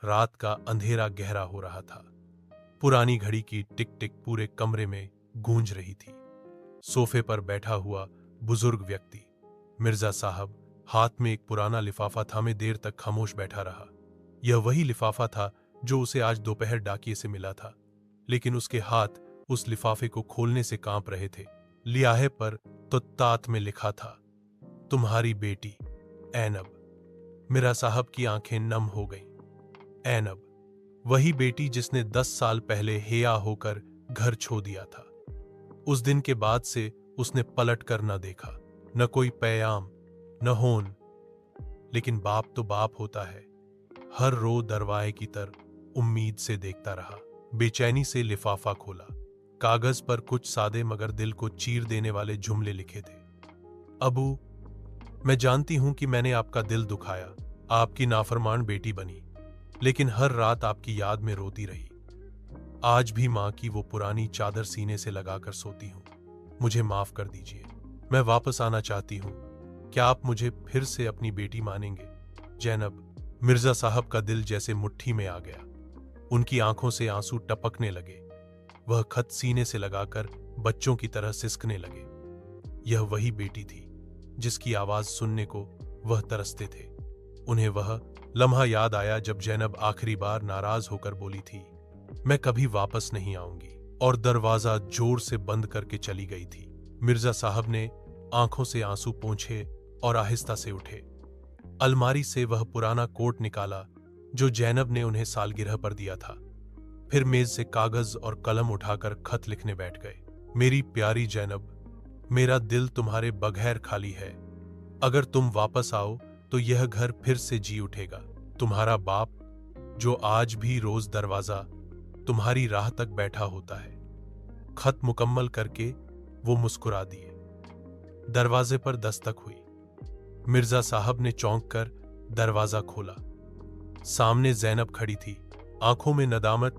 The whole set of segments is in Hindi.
रात का अंधेरा गहरा हो रहा था। पुरानी घड़ी की टिक टिक पूरे कमरे में गूंज रही थी। सोफे पर बैठा हुआ बुजुर्ग व्यक्ति मिर्जा साहब हाथ में एक पुराना लिफाफा थामे देर तक खामोश बैठा रहा। यह वही लिफाफा था जो उसे आज दोपहर डाकिये से मिला था, लेकिन उसके हाथ उस लिफाफे को खोलने से कांप रहे थे। लियाहे पर तो तात में लिखा था, तुम्हारी बेटी ऐनब। मिर्जा साहब की आंखें नम हो गईं। ऐनब, वही बेटी जिसने 10 साल पहले हेया होकर घर छोड़ दिया था। उस दिन के बाद से उसने पलट कर न देखा, न कोई पैगाम, न होन। लेकिन बाप तो बाप होता है। हर रोज दरवाजे की तरफ उम्मीद से देखता रहा। बेचैनी से लिफाफा खोला। कागज पर कुछ सादे मगर दिल को चीर देने वाले जुमले लिखे थे। अबू, मैं जानती हूं कि मैंने आपका दिल दुखाया, आपकी नाफरमान बेटी बनी, लेकिन हर रात आपकी याद में रोती रही। आज भी मां की वो पुरानी चादर सीने से लगाकर सोती हूं। मुझे माफ कर दीजिए, मैं वापस आना चाहती हूं। क्या आप मुझे फिर से अपनी बेटी मानेंगे? जैनब। मिर्जा साहब का दिल जैसे मुट्ठी में आ गया। उनकी आंखों से आंसू टपकने लगे। वह खत सीने से लगाकर बच्चों की तरह सिसकने लगे। यह वही बेटी थी जिसकी आवाज सुनने को वह तरसते थे। उन्हें वह लम्हा याद आया जब जैनब आखिरी बार नाराज होकर बोली थी, मैं कभी वापस नहीं आऊंगी, और दरवाजा जोर से बंद करके चली गई थी। मिर्जा साहब ने आंखों से आंसू पोंछे और आहिस्ता से उठे। अलमारी से वह पुराना कोट निकाला जो जैनब ने उन्हें सालगिरह पर दिया था। फिर मेज से कागज और कलम उठाकर खत लिखने बैठ गए। मेरी प्यारी जैनब, मेरा दिल तुम्हारे बगैर खाली है। अगर तुम वापस आओ तो यह घर फिर से जी उठेगा। तुम्हारा बाप, जो आज भी रोज दरवाजा तुम्हारी राह तक बैठा होता है। खत मुकम्मल करके वो मुस्कुरा दिए। दरवाजे पर दस्तक हुई। मिर्जा साहब ने चौंक कर दरवाजा खोला। सामने जैनब खड़ी थी, आंखों में नदामत,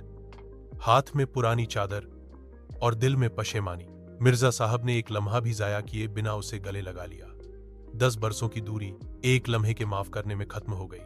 हाथ में पुरानी चादर और दिल में पशेमानी। मिर्जा साहब ने एक लम्हा भी जाया किए बिना उसे गले लगा लिया। 10 बरसों की दूरी एक लम्हे के माफ करने में खत्म हो गई।